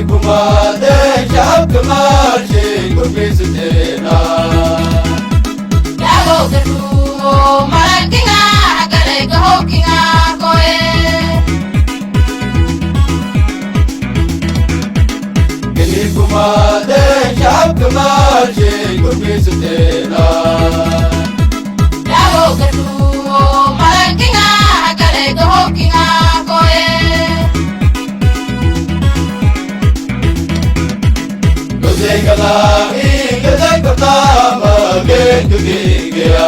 kumade shab kamarche kurbisdena Dago gadu marakinga kare gahokinga koe kumade shab kamarche kurbisdena Dago gadu marakinga kare gahokinga koe Kalami kadai pertama genggegia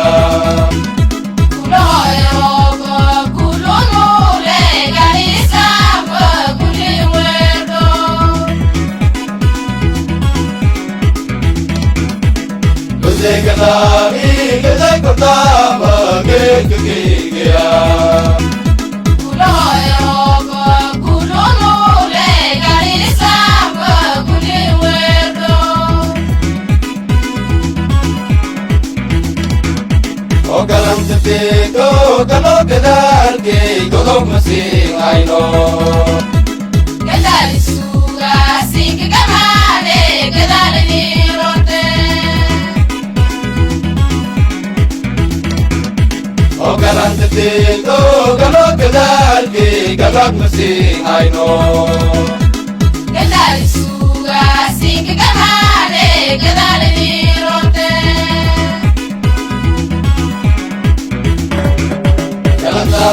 Kulo Eropa kulo nule gali sama kuli wedo Kalami kadai pertama genggegia Kulo Eropa kulo nule gali sama kuli wedo Galam tepe ko galo gadal ke go masing aino Gadali suga sing kamane gadali ni rote Galam tepe ko galo gadal ke go masing aino Gadali suga sing kamane gadali ni rote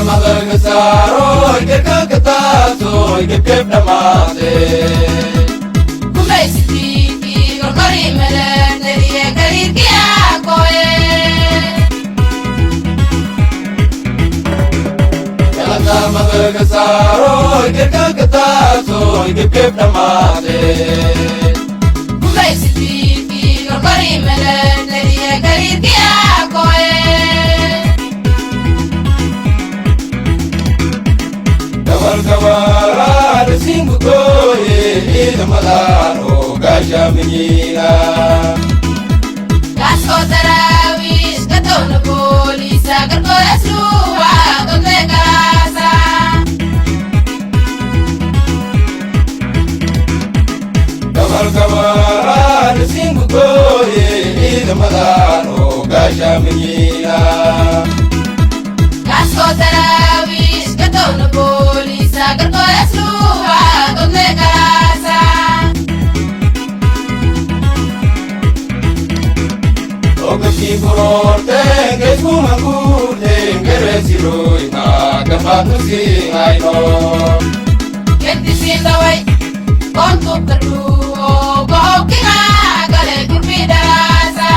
Magang saro ke kataso ke pepna mate Kumai sitiki gorgori mele teriye karir kia koe Kalata magang saro ke kataso ke pepna mate Kumai sitiki gorgori mele teriye karir kia koe Kawara de singu koye ida malano gaja menina Kasko tarawis katona polisa garko esluwa donde casa Kawara de singu koye ida malano gaja menina Kasko tarawis katona polisa garko esluwa donde casa Ogashi furorte ngeskumangute ngeresiro ina kapatu singaino Kenti sindawai kontuk terduo bau kina gale kurpidasa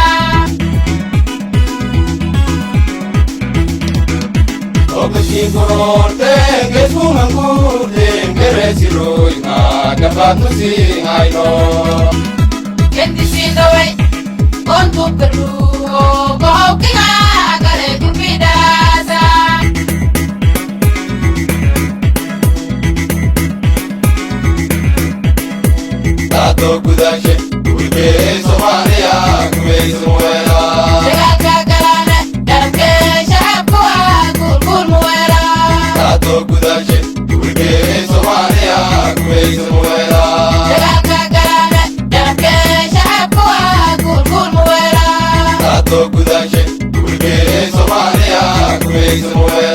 Ogashi furorte ngeskumangute ngeresiro ina kapatu singaino Kenti sindawai kontuk terduo bau kina gale kurpidasa Tato kudashe ulke Somalia kube Somalia Jaga-jagalana dalam kesyahabku kul muera Tato kudashe ulke Somalia kube Somalia Jaga-jagalana dalam kesyahabku kul muera Tato kudashe ulke Somalia kube Somalia